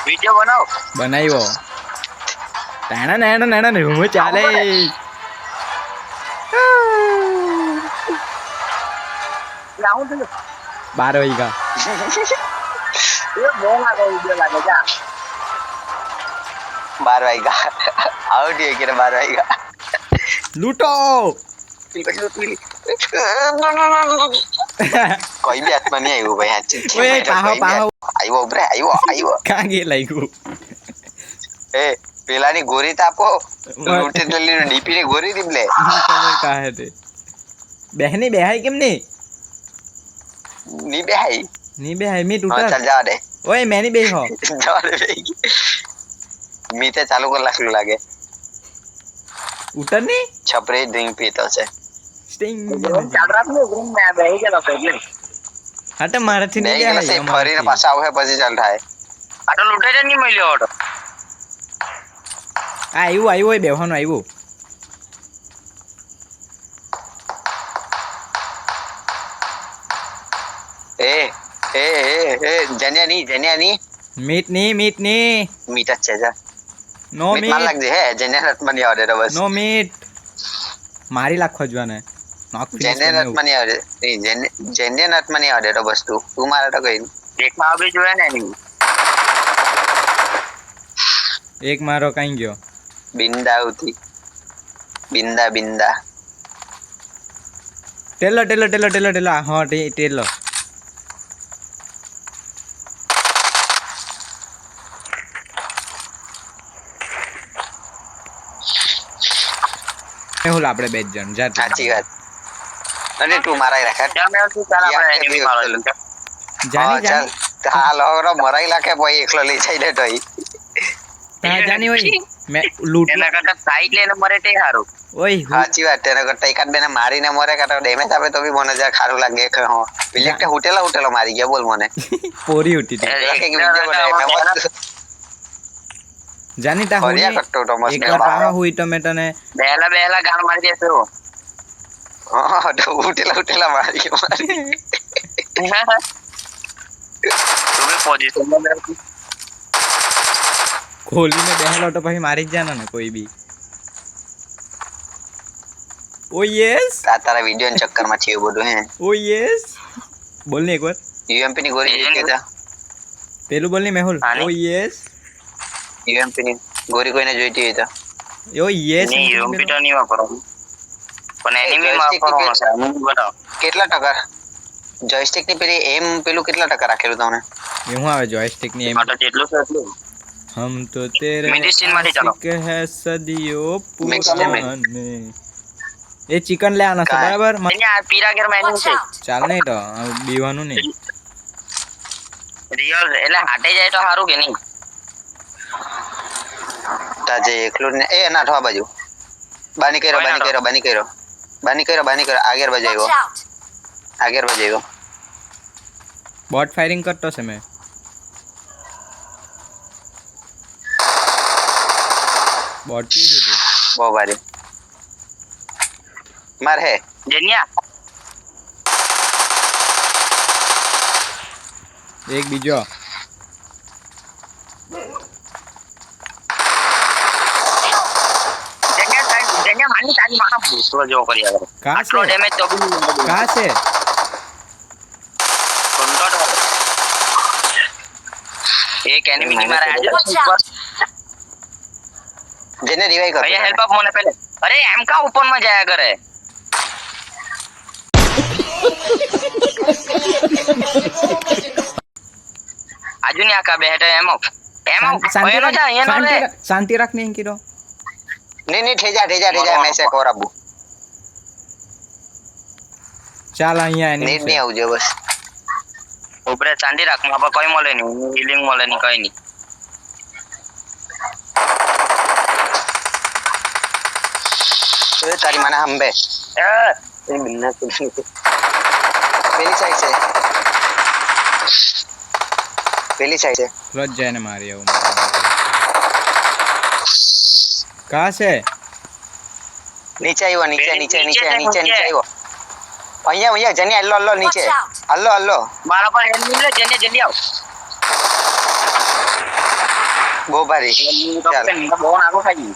Video बनाओ બનાવ્યો નાના નાના નાના ને હું ચાલે लाऊं तो 12 વાગ્યા ये बोला का वीडियो लगे जा 12 वाएगा आउट ये के 12 वाएगा લૂટો कोई भी आत्मा नहीं आयो भाई आज ઓય પાહો પાહો आयो bre आयो કાગે લાગ્યું ए પેલાની ગોરી તાપો લૂટે લેલી ડીપી ની ગોરી દીબલે ખબર કાહે તે બહેની બેહાઈ કેમ ની ની બેહાઈ ની બેહાઈ મી हां તૂટા चल जा दे ઓય મેની બેહો जा दे मी ते चालू कर लागलो लागे ઉતર ની छपरे ड्रिंक पीतो छे સ્ટિંગ ચાલ રાત નો ગ્રીન મે બેહી ગયો તો એટલે હટ મારાથી ની બેહી ગયો છે ફરીને પાછા આવે પછી ચાલ થાય આ તો લૂટે જ નહીં મળ્યો ઓટો આવ્યું આવ્યું હોય બેહવાનું આવ્યું ए ए ए जन्या नी મીટ ની मीट अच्छे जा નો मीट मार મીટ लग जे है जन्या रत मनी आवडे तो बस નો મીટ મારી લાખો જવાને નોક जन्या रत मनी आवडे नहीं जन्या रत मनी आवडे तो बस तू मारा तो कहीं देखा भी जो है ना नहीं એક મારો કાઈ ગયો बिंदा होती बिंदा बिंदा ટેલો ટેલો ટેલો ટેલો ટેલો હા ટેલો મેહુલ આપણે બે જણ જા साची बात अरे तू मारा ही रखा क्या मैं तू चला अपने एनिमी मारो જાની चल हाल और मराई लाके भाई एकलो ले जाई ले तोई તા જાની હોય મે લૂટ એના કરતા સાઈડ લઈને મરે તે હારું ઓય સાચી વાત તેના કરતા એકાદ બેને મારીને મરે કાતો ડેમેજ આપે તો બી મને જરા ખારું લાગે કે હો ઇલેક્ટ હોટેલા મારી ગયા બોલ મને પોરી ઉઠી હતી એક વિડિયો બનાવ્યો જાની તા હોરિયા કટ્ટો તો મસ્ત એકલા પાહા હુઈ તો મે તને બેહલા ગાળ મારી દેસો હા તો હોટેલા મારી તમે પોઝિશન માં ખોલીને બેહેલો તો પછી મારી જ જાના ને કોઈ બી ઓ યસ તારા વિડિયો ના ચક્કર માં છે બધું હે ઓ યસ બોલ ને એકવાર યુએમપી ની ગોરી જીતે તા પેલું બોલ ને મેહુલ ઓ યસ યુએમપી ની ગોરી કોઈને જોઈતી હોય તો ઓ યસ નહીં યુએમપી તો નહીં વાપરો પણ એનિમી માં વાપરવાનો છે હું બતાવ કેટલા ટકા જોયસ્ટિક ની પેલી એમ પેલું કેટલા ટકા રાખેલું તમને એવું આવે જોયસ્ટિક ની એમ આ તો જેટલું છે એટલું हम तो तेरे मेडिसिन मारी चलो है सदियों पुराने ए चिकन ले आना बराबर અહીંયા પીરા ગેર માં એનું છે ચાલ નહીં તો બીવાનું નહીં રિયલ એટલે હાટે જાય તો સારું કે નહીં તાજે એકલું ને એ નાઠવા બાજુ બાની કર્યો આગળ બજાવ્યો બોટ ફાયરિંગ કરતો છે મેં બોટ की थी બહુ ભારી માર હે જન્યા एक बीजो જન્યા માની તારી માં ભૂસલો જો કરી આગળ कहां આટલો से ડેમેજ તો બી कहां से કોન્ટોટ એક એનિમી ની મારા આજે જેને રિવાइव कर भैया हेल्प अप मोने पहले अरे एम का ऊपर में जाया करे आजू नहीं आका बैठे एम अप शांति रख नहीं की नहीं ठेजा मैं से कोर अबू ચાલ અહીંયા नीट नहीं આવજો बस ऊपर शांति रख वहां पर कोई मोले नहीं हीलिंग मोले नहीं कोई नहीं तारी माना हम बे बिन्ना पहली साइड से लज जाए ने मारी आऊं कहां से नीचे आयो नीचे आयो અહીંયા જની હલ્લો નીચે હલ્લો મારા પર હેલ્પ મિલે જની જલ્દી આવ બહુ ભારી ચાલ બહુ નાગો ખાઈ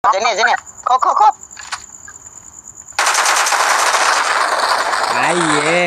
જને ખો ખો ખો આઈએ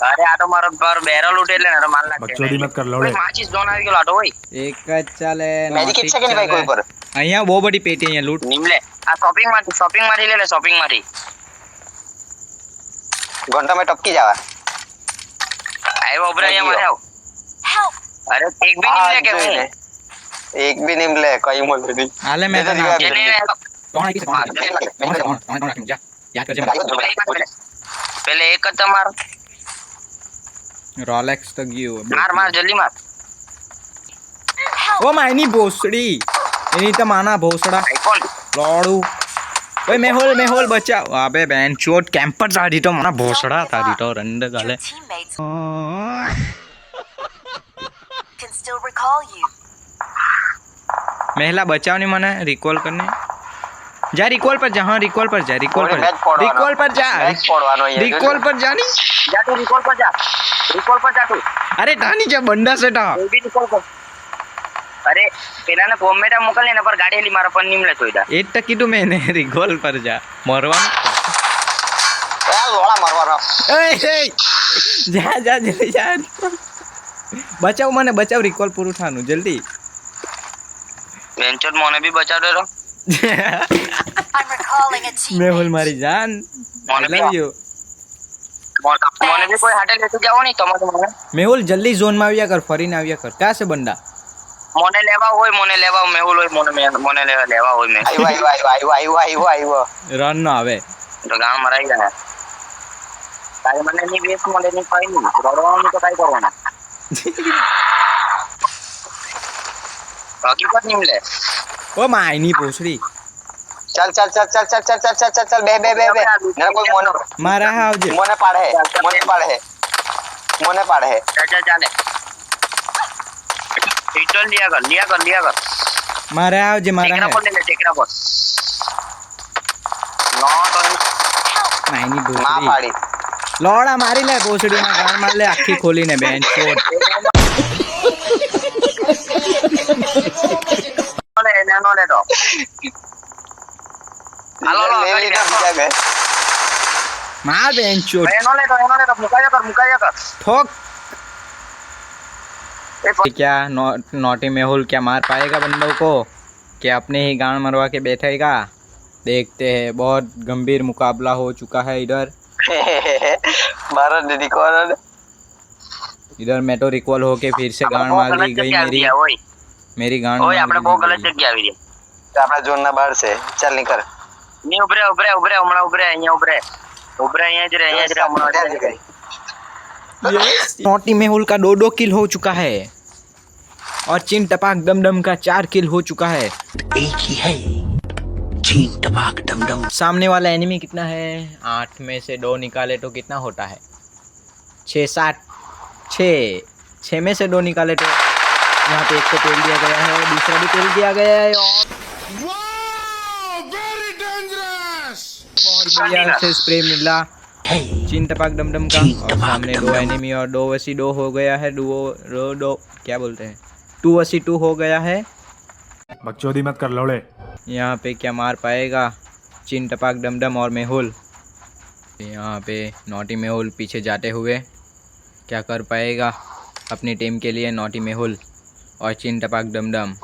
અરે આ તો મારો પર બેરલ ઉઠે એટલે ને માર લાગે બકચોદી મત કર લવડે માચીસ ઝોન આવી ગયો આટો હોય એક જ ચાલે મેડિકેટ છે કે નહીં ભાઈ કોઈ પર અહીંયા બહુ બધી પેટી અહીંયા લૂંટ નિમલે આ શોપિંગ માંથી લે શોપિંગ માંથી ઘંટા में टपकी जावा આવ્યો ઉભરે અહીંયા મારે આવ અરે એક બી નિમલે કે હું एक भी नहीं मिले कहीं मोल नहीं હાલે મેં તને એને યાદ કરજે પેલે એક જ તમાર રોલેક્સ તો ગયું માર જલ્દી માર ઓ માયની ભોસડી એની તો માના ભોસડા આઈફોન લોડું ઓય મેહોલ બચાવ અબે બેન ચોટ કેમ્પર તારી તો મારા ભોસડા તારી તો રંડ ગાલે can still recall you. Mahela બચાવની મને रिकॉल करने जा रिकॉल पर जा हाँ रिकॉल पर जा रिकॉल पर मैच फोड़वानो। रिकॉल पर जा मैच फोड़वानो ये रिकॉल पर जानी જા તું રિકોલ પર જા તું अरे ठानी जा बंडा सेटा કોઈ બી રિકોલ કર અરે પેલાને ફોર્મેટા મોકલને એના પર ગાડી હેલી મારા પર નિમલે તોયડા एक टकी तो मैंने रिकॉल पर जा मरवा यार लोड़ा मारवानो जा जा जल्दी जा बचाओ मने बचाओ रिकॉल पूરું થાનું જલ્દી વેન્ચર મને બી બચાવ દેરો I'm recalling a teammate. Mehul મારી જાન મને I love you મને બી કોઈ હાટે લેતું જાવ નહીં તમારે મને મેહુલ જલ્દી ઝોન માં આવ્યા કર ફરીને આવ્યા કર ક્યાં છે બંડા મને લેવા મેહુલ હોય મને લેવા હોય મેં आयो રન નો આવે તો ગામ મરાઈ ગયા તારે મને ની બેસ મળે ની કઈ નહીં રડવાનું તો કઈ કરવાનું હકીકત નિમલે ઓ માયની ભોસડી चल चल चल चल चल चल चल चल चल चल बे बे बे बे मेरा कोई મારા હા આવજે मोने पाड़े है ચાલે રિટર્ન लिया कर મારા આવજે મારા ટેકરા પર હે લે ટેકરા પર નોટ માયની मां ભોસડી पाड़ी લોડા મારી લે ભોસડી ના ગાળ માર લે આખી ખોલીને બેન ચોટ નો લે તો હાલો ले लीजिए बीजा गए માર બેન ચોટ એનો લે તો મુકાયા કર ठोक એ क्या नोटी मेहुल क्या मार पाएगा बंदों को क्या अपने ही गांड मरवा के बैठेगा देखते हैं बहुत गंभीर मुकाबला हो चुका है भारत दीदी कौन इधर मैं तो रिकॉल होके फिर से गांड मार दी गई मेरी गांड ઓય આપણે બહુ मार ગલત दी જગ્યા આવી રહી આપણા ઝોન ના બહાર છે ચાલ નીકળ ની ઉભરે હમણાં ઉભરે અહીંયા જ રે હમણાં Yes. नोटी मेहुल का 2 किल हो चुका है और चिन टपाक डमडम का 4 किल हो चुका है एक ही है चीन टपाक डमडम सामने वाला एनिमी कितना है 8 में से 2 निकाले तो कितना होता है 6 में से 2 निकाले तो यहाँ पे एक को पेल दिया गया है दूसरा भी पेल दिया गया है और बहुत बढ़िया से स्प्रे मिला चिन टपाक डमडम का और सामने 2 एनिमी और 2 हो गया है दो क्या बोलते हैं 2 हो गया है बकचोदी मत कर लवड़े यहाँ पे क्या मार पाएगा चिन टपाक डमडम और मेहुल यहाँ पे नोटी मेहुल पीछे जाते हुए क्या कर पाएगा अपनी टीम के लिए नोटी मेहुल और चिन टपाक डमडम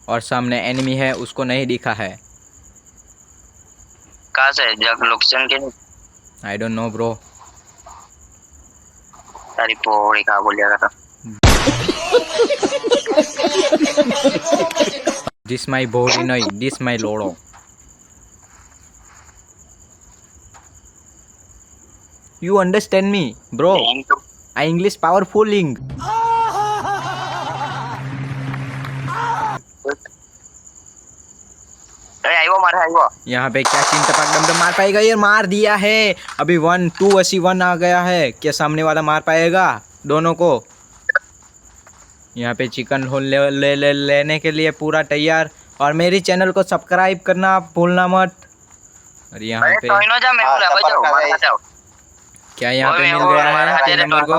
और सामने एनिमी है उसको नहीं दिखा है कहाँ से जग लोकेशन के आई डोंट नो ब्रो तारी पोड़ी कहाँ बोल जाता था दिस माई बॉडी नहीं दिस माई लोड़ो you understand me bro I English पावरफुलिंग आयो यहाँ पे क्या चिन टपाक डमडम मार पाएगा ये मार दिया है अभी 1 आ गया है क्या सामने वाला मार पाएगा दोनों को यहाँ पे चिकन लेने के लिए पूरा तैयार और मेरी चैनल को सब्सक्राइब करना भूलना मत और यहाँ अरे पे तो इनो जा मेहुल हाँ, अब जाओ सफर मार का जाओ क्या यहाँ पे मिल मेहुल गया मार है 3 नंबर को?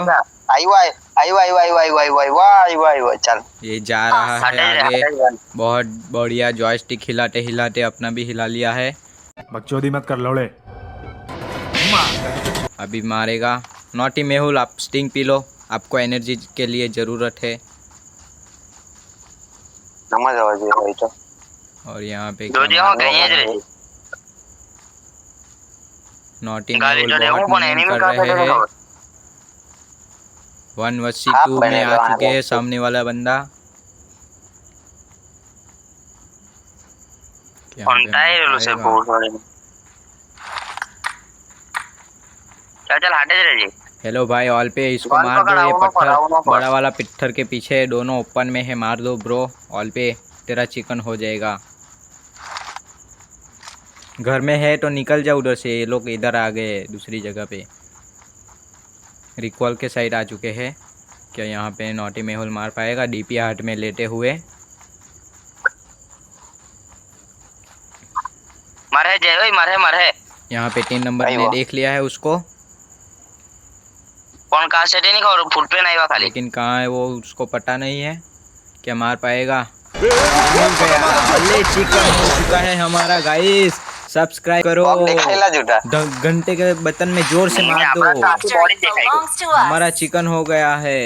आयु आयु आयु आयु आयु आयु आयु आयु आयु आयु आयु चल ये जा रहा है आगे। हटे बहुत बढ़िया, जॉयस्टिक हिलाते हिलाते अपना भी हिला लिया है। बकचोदी मत कर लौड़े। अभी मारेगा नॉटी मेहुल। आप स्टिंग पी लो, आपको एनर्जी के लिए ज़रूरत है। समझ आवा જોઈએ ભાઈ તો और यहाँ पे जो जो कहीं रे नॉटी गाली मेहुल तो देवो बहुत पण मेहनत एनिमी कर का रहे हैं। तो 1 vs आप 2 में बने आ रहो, चुके हैं आप सामने वाला बंदा। क्या कंटाई रे से बहुत वाले चल हटे रे जी हेलो भाई, ऑल पे इसको बॉल मार दो। पकड़, ये आओ ना, पत्थर आओ ना, बड़ा वाला पत्थर के पीछे दोनों ओपन में है, मार दो ब्रो। ऑल पे तेरा चिकन हो जाएगा। घर में है तो निकल जा उधर से। ये लोग इधर आ गए दूसरी जगह पे, रिकॉल के साइड आ चुके हैं। क्या यहाँ पे नॉटी मेहुल मार पाएगा डीपी हार्ट में लेटे हुए? मारे जय ओए मारे यहाँ पे 3 नंबर भाई ने वाह। देख लिया है उसको, कौन कहां से नहीं खबर फुट पे नहीं हुआ खाली लेकिन कहाँ है वो उसको पता नहीं है। क्या मार पाएगा? मिल गया। अरे चिकन हो चुका है हमारा गाइस। सब्सक्राइब करो, बॉम्ब दिखाइला झूठा घंटे के बटन में जोर से मार दो। अपना साथी बॉडी Victory दिखाई belongs to us. हमारा चिकन हो गया है।